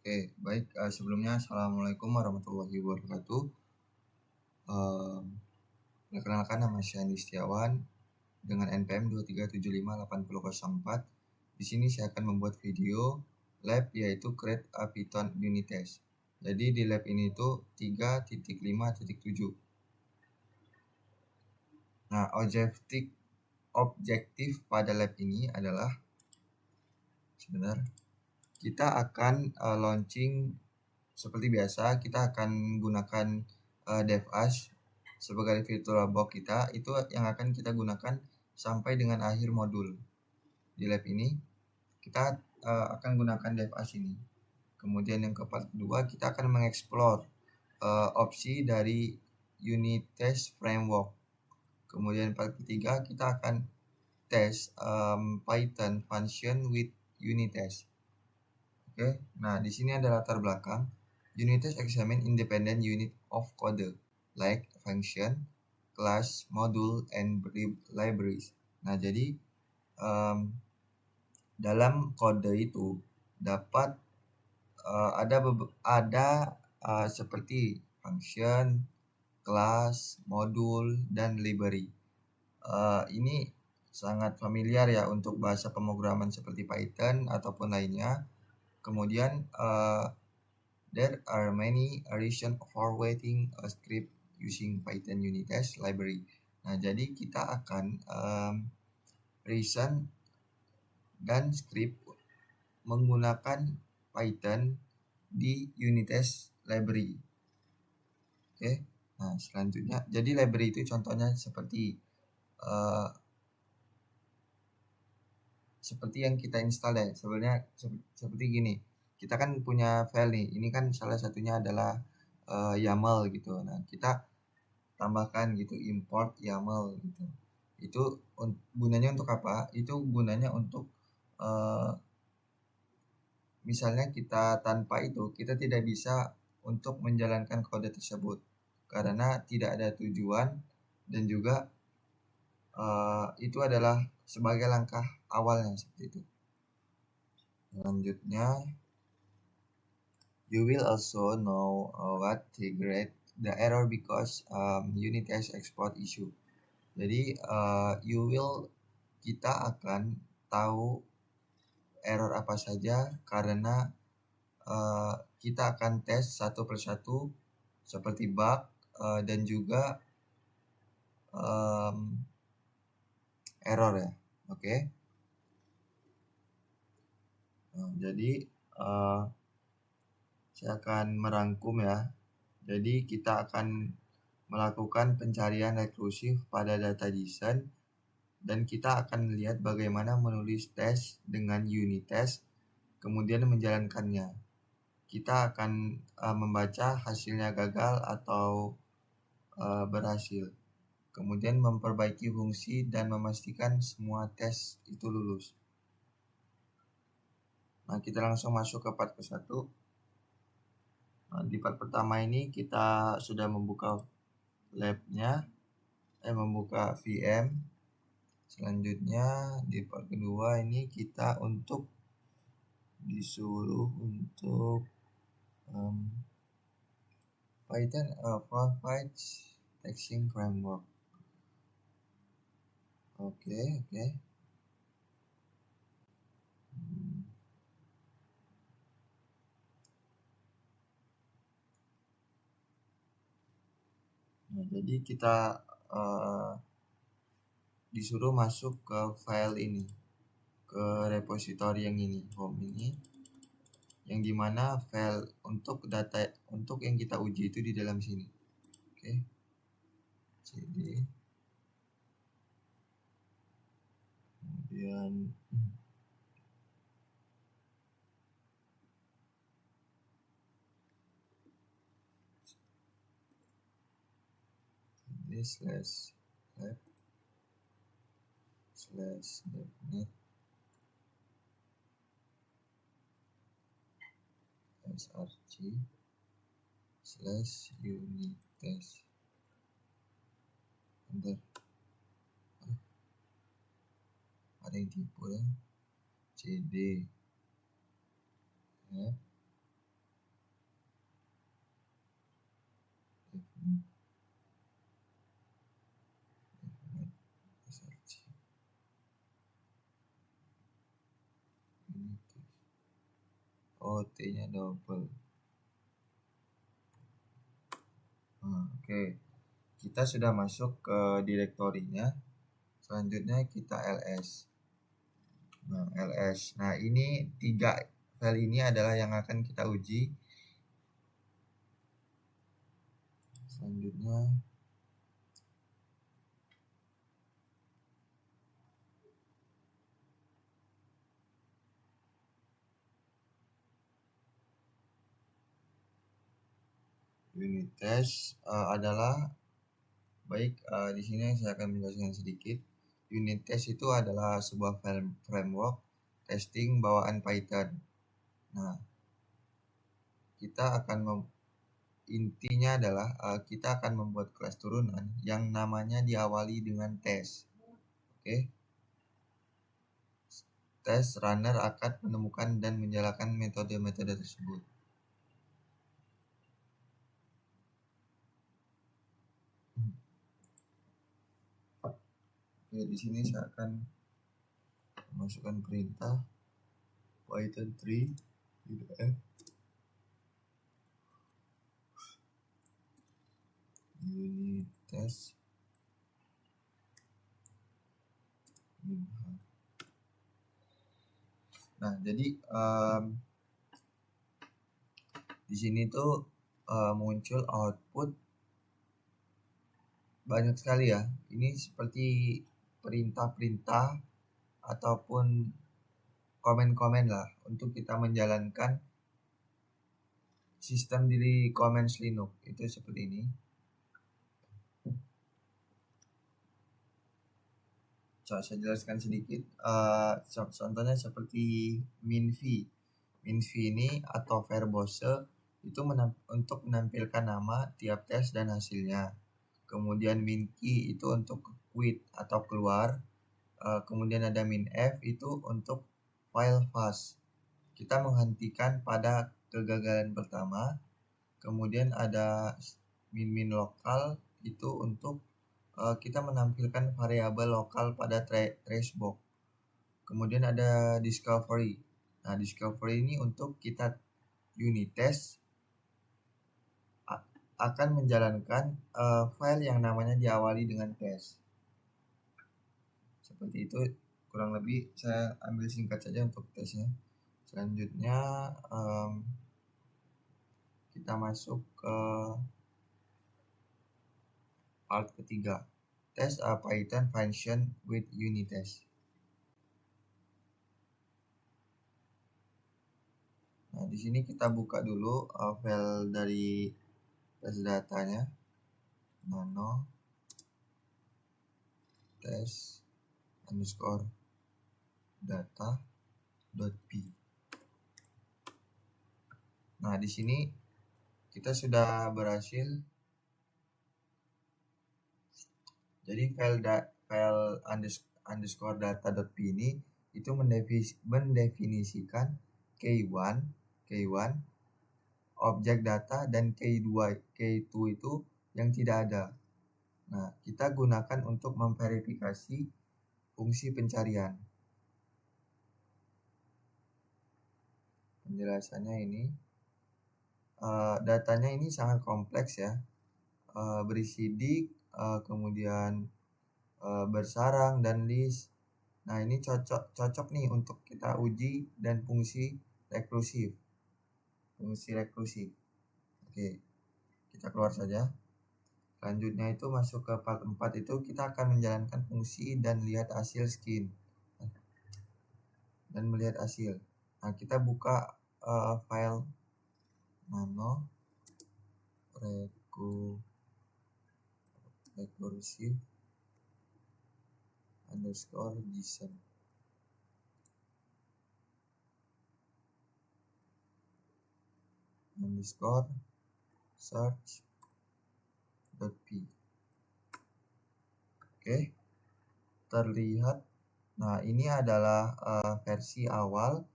Oke, baik. Sebelumnya, Assalamualaikum warahmatullahi wabarakatuh. Perkenalkan, nama saya Andi Setiawan dengan NPM 2375804. Di sini saya akan membuat video lab yaitu Create a Python Unit Test. Jadi di lab ini itu 3.5.7. Nah, objektif pada lab ini adalah kita akan launching seperti biasa. Kita akan gunakan DevAsh sebagai VirtualBox kita. Itu yang akan kita gunakan sampai dengan akhir modul. Di lab ini kita akan gunakan DevAsh ini. Kemudian yang kedua, kita akan mengeksplor opsi dari unit test framework. Kemudian part ketiga, kita akan tes Python function with unit test. Oke, nah di sini ada latar belakang. Unit test examine independent unit of code like function, class, module, and libraries. Nah, jadi dalam kode itu dapat ada seperti function, class, modul, dan library. Ini sangat familiar ya untuk bahasa pemrograman seperti Python ataupun lainnya. Kemudian there are many addition for writing a script using Python unit test library. Nah, jadi kita akan reason dan script menggunakan Python di unit test library. Oke. Nah, selanjutnya, jadi library itu contohnya seperti yang kita install ya. Sebenarnya seperti gini. Kita kan punya file nih. Ini kan salah satunya adalah YAML gitu. Nah, kita tambahkan gitu, import YAML gitu. Itu gunanya untuk apa? Itu gunanya untuk misalnya kita tanpa itu kita tidak bisa untuk menjalankan kode tersebut karena tidak ada tujuan, dan juga itu adalah sebagai langkah awalnya seperti itu. Selanjutnya, you will also know what triggered the error because unit test export issue. Jadi kita akan tahu error apa saja karena kita akan tes satu persatu seperti bug dan juga error ya. Oke. Jadi saya akan merangkum ya. Jadi kita akan melakukan pencarian rekursif pada data JSON dan kita akan melihat bagaimana menulis tes dengan unit test kemudian menjalankannya. Kita akan membaca hasilnya gagal atau berhasil. Kemudian memperbaiki fungsi dan memastikan semua tes itu lulus. Nah, kita langsung masuk ke part ke-1. Nah, di part pertama ini kita sudah membuka labnya, membuka VM. Selanjutnya di part kedua ini kita disuruh untuk Python provides texting framework. Oke. Nah, jadi kita disuruh masuk ke file ini, ke repository yang ini, home ini, yang dimana file untuk data untuk yang kita uji itu di dalam sini. Oke. cd kemudian /lab/devnet src/unit test. Bentar, ada yang tipu ya. cd T-nya double. Oke. Kita sudah masuk ke direktorinya. Selanjutnya kita ls. ls. Nah, ini 3 file ini adalah yang akan kita uji. Selanjutnya unit test adalah di sini saya akan menjelaskan sedikit. Unit test itu adalah sebuah framework testing bawaan Python. Nah, intinya adalah kita akan membuat kelas turunan yang namanya diawali dengan tes. Oke. Tes runner akan menemukan dan menjalankan metode-metode tersebut. Oke, di sini saya akan masukkan perintah Python 3 f unit test . Nah, jadi di sini tuh muncul output banyak sekali ya. Ini seperti perintah-perintah ataupun komen-komen lah untuk kita menjalankan sistem di commands Linux. Itu seperti ini. Saya jelaskan sedikit. Contohnya seperti minv. Minv ini atau verbose itu untuk menampilkan nama tiap tes dan hasilnya. Kemudian minkey itu untuk quit atau keluar. Kemudian ada minf itu untuk file fast. Kita menghentikan pada kegagalan pertama. Kemudian ada min lokal itu untuk kita menampilkan variabel lokal pada trace box. Kemudian ada discovery. Nah, discovery ini untuk kita unit test akan menjalankan file yang namanya diawali dengan test. Seperti itu kurang lebih. Saya ambil singkat saja untuk tesnya. Selanjutnya kita masuk ke part ketiga, test a Python function with unit test. Nah, di sini kita buka dulu file dari test datanya, nano test underscore data.p. Nah, di sini kita sudah berhasil. Jadi file underscore data.p ini itu mendefinisikan K1 objek data dan K2 itu yang tidak ada. Nah, kita gunakan untuk memverifikasi fungsi pencarian. Penjelasannya ini datanya ini sangat kompleks ya, berisi dict, kemudian bersarang dan list. Nah, ini cocok nih untuk kita uji dan fungsi rekursif. Oke, kita keluar saja. Selanjutnya itu masuk ke part 4 itu kita akan menjalankan fungsi dan lihat hasil skin dan melihat hasil. Nah, kita buka file nano rekursif underscore json. Underscore search.p. Oke, terlihat. Nah, ini adalah versi awal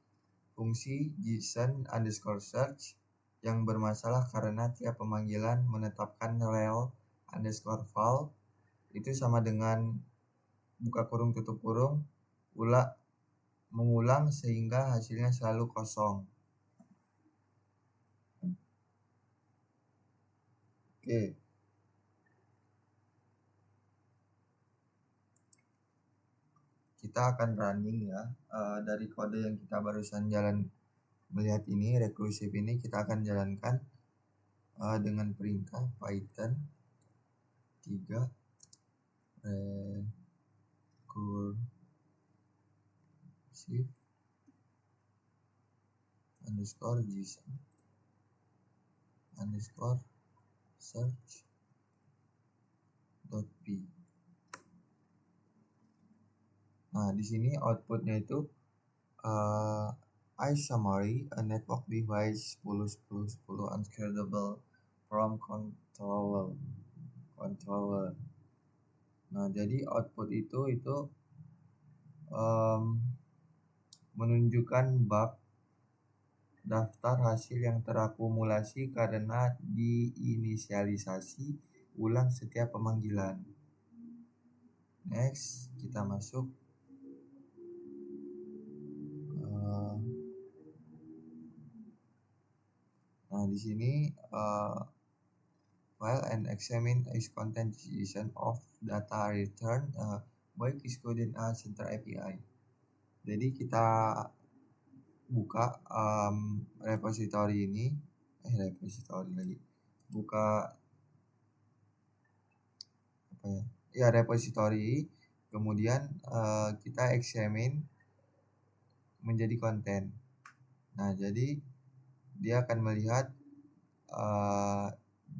fungsi json underscore search yang bermasalah karena tiap pemanggilan menetapkan rel underscore val itu sama dengan buka kurung tutup kurung ulang mengulang sehingga hasilnya selalu kosong. Oke. Kita akan running ya, dari kode yang kita barusan melihat ini, recursive ini kita akan jalankan dengan perintah Python 3 recursive underscore JSON underscore search .p. Nah, di sini outputnya itu iSummary, a network device 10 10 10 unscalable from controller. Nah, jadi output itu menunjukkan bab daftar hasil yang terakumulasi karena diinisialisasi ulang setiap pemanggilan. Next, kita masuk nah di sini file and examine is content decision of data return by Xcode Center API. Jadi kita buka repository ini, buka apa ya? Ya, repository, kemudian kita examine menjadi konten. Nah, jadi dia akan melihat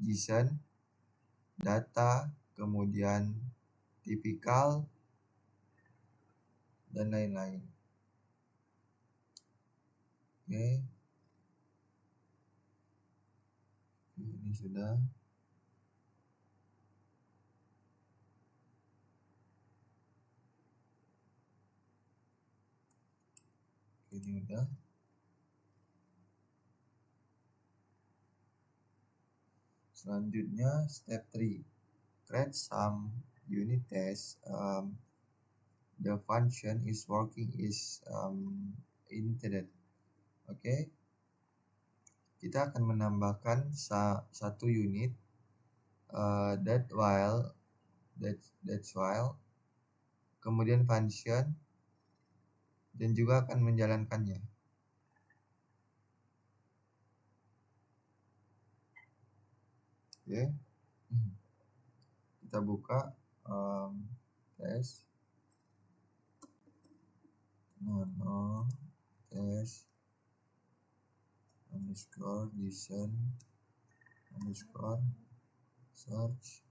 JSON, data, kemudian tipikal, dan lain-lain. Oke. Ini sudah. Ini udah. Selanjutnya step 3, create some unit test. The function is working is intended. Oke. Kita akan menambahkan satu unit that while, kemudian function, dan juga akan menjalankannya. Oke. Kita buka test test underscore JSON underscore search.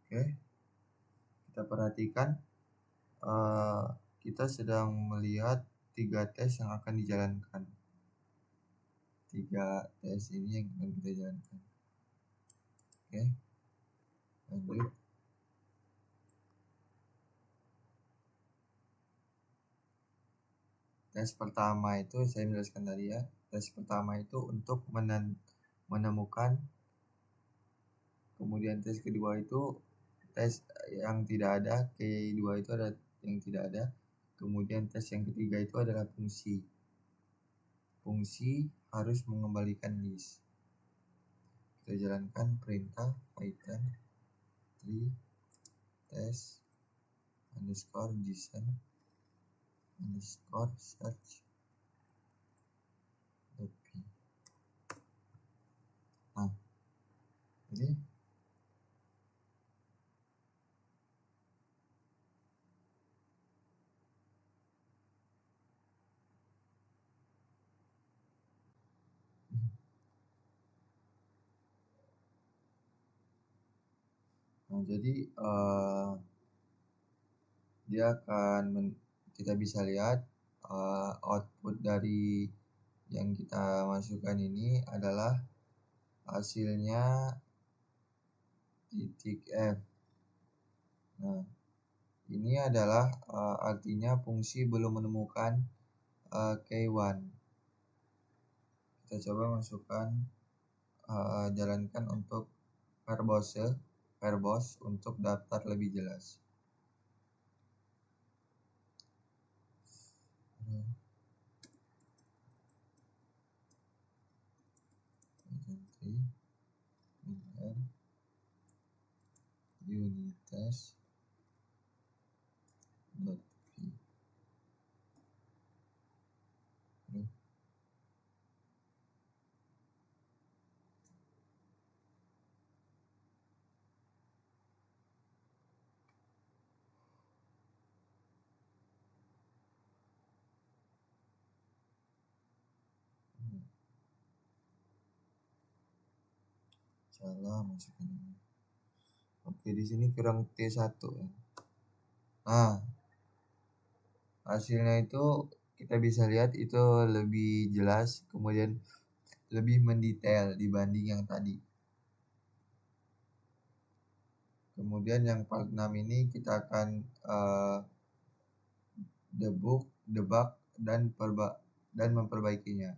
Oke, kita perhatikan kita sedang melihat 3 tes yang akan dijalankan. 3 tes ini yang akan kita jalankan. Oke, lanjut. Tes pertama itu saya menjelaskan tadi ya. Tes pertama itu untuk menemukan, kemudian tes kedua itu tes yang tidak ada, kedua itu ada yang tidak ada, kemudian tes yang ketiga itu adalah fungsi harus mengembalikan list. Kita jalankan perintah Python 3 test underscore JSON underscore search .p. Nah, jadi dia akan kita bisa lihat output dari yang kita masukkan ini adalah hasilnya titik F. Nah, ini adalah artinya fungsi belum menemukan K1. Kita coba masukkan jalankan untuk verbose untuk daftar lebih jelas. Unit test salah masukin ini. Oke, di sini kurang T1 ya. Nah, hasilnya itu kita bisa lihat itu lebih jelas, kemudian lebih mendetail dibanding yang tadi. Kemudian yang part 6 ini kita akan debug dan memperbaikinya.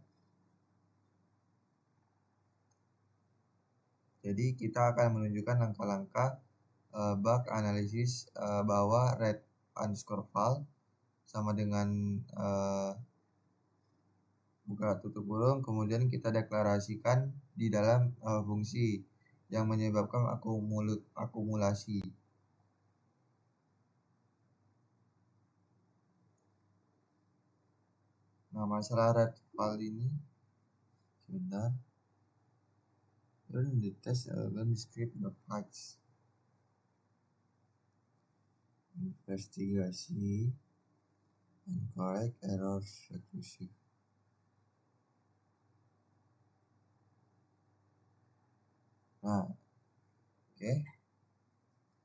Jadi kita akan menunjukkan langkah-langkah bug analisis bahwa red_val sama dengan buka tutup kurung, kemudian kita deklarasikan di dalam fungsi yang menyebabkan akumulasi. Nah, masalah red_val ini sebentar. Run the test run script the facts. Investigasi and correct errors recursive. Nah, oke.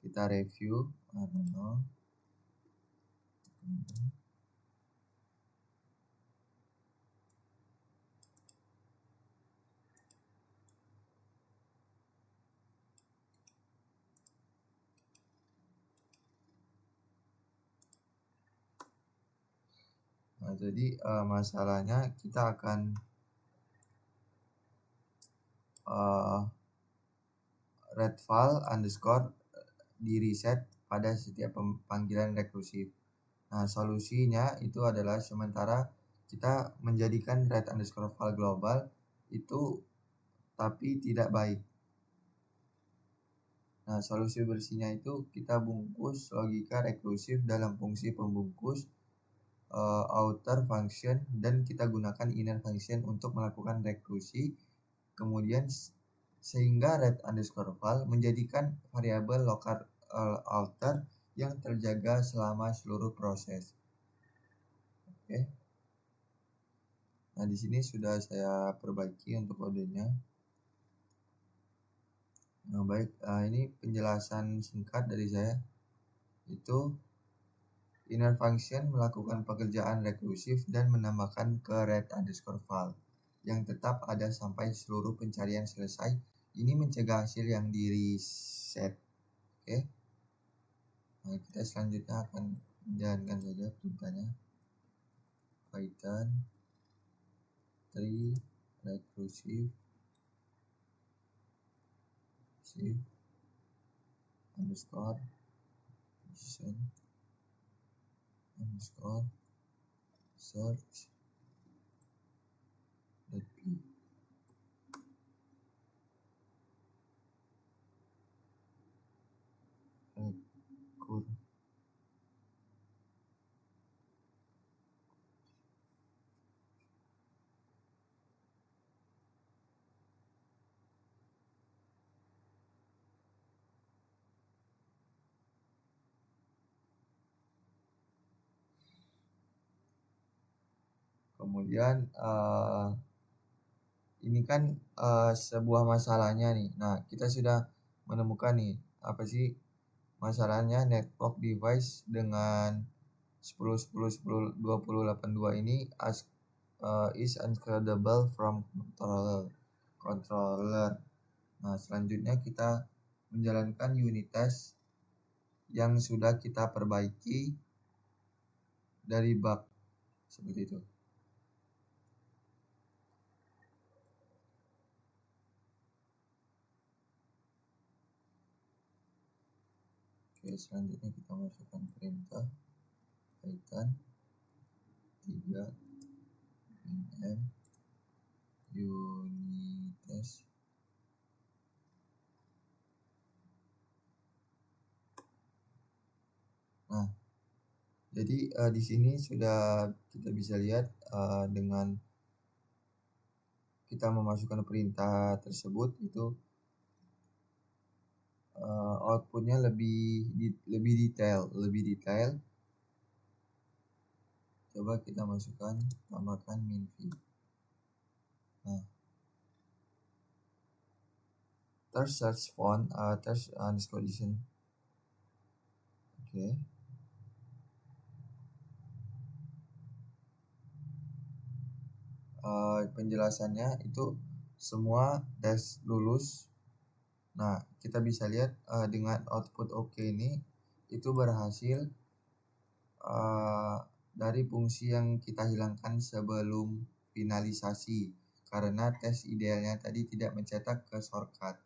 Kita review. Nah, jadi masalahnya kita akan red_val underscore di reset pada setiap panggilan rekursif. Nah, solusinya itu adalah sementara kita menjadikan red_val global itu tapi tidak baik. Nah, solusi bersihnya itu kita bungkus logika rekursif dalam fungsi pembungkus outer function dan kita gunakan inner function untuk melakukan rekursi. Kemudian sehingga red_val menjadikan variabel lokal outer yang terjaga selama seluruh proses. Oke. Nah, di sini sudah saya perbaiki untuk kodenya. Nah, baik, ini penjelasan singkat dari saya. Itu inner function melakukan pekerjaan rekursif dan menambahkan ke red_val yang tetap ada sampai seluruh pencarian selesai. Ini mencegah hasil yang di reset. Oke. Nah, kita selanjutnya akan menjalankan saja perintahnya. Python 3 recursive underscore position underscore search .p. Rekur. Kemudian ini kan sebuah masalahnya nih. Nah, kita sudah menemukan nih apa sih masalahnya network device dengan 10.10.10.2082 ini is uncodable from controller. Nah, selanjutnya kita menjalankan unit test yang sudah kita perbaiki dari bug seperti itu. Oke, selanjutnya kita masukkan perintah Python 3 mm unit Nah, jadi di sini sudah kita bisa lihat dengan kita memasukkan perintah tersebut itu outputnya lebih detail. Coba kita masukkan, tambahkan minv. Nah, terus search font, terus condition. Oke. Penjelasannya itu semua tes lulus. Nah, kita bisa lihat dengan output oke ini itu berhasil dari fungsi yang kita hilangkan sebelum finalisasi karena tes idealnya tadi tidak mencetak ke shortcut.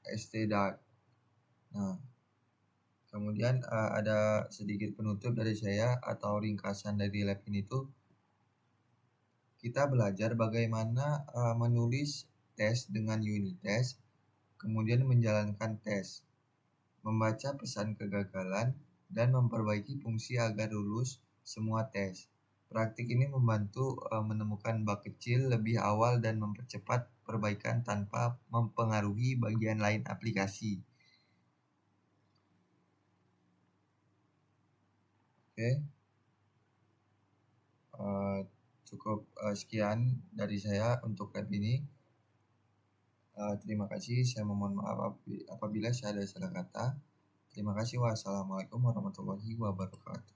stdart. Nah, kemudian ada sedikit penutup dari saya atau ringkasan dari lab ini tuh kita belajar bagaimana menulis tes dengan unit test, kemudian menjalankan tes, membaca pesan kegagalan, dan memperbaiki fungsi agar lulus semua tes. Praktik ini membantu menemukan bug kecil lebih awal dan mempercepat perbaikan tanpa mempengaruhi bagian lain aplikasi. Oke. Cukup sekian dari saya untuk lab ini. Terima kasih. Saya memohon maaf apabila saya ada salah kata. Terima kasih. Wassalamualaikum warahmatullahi wabarakatuh.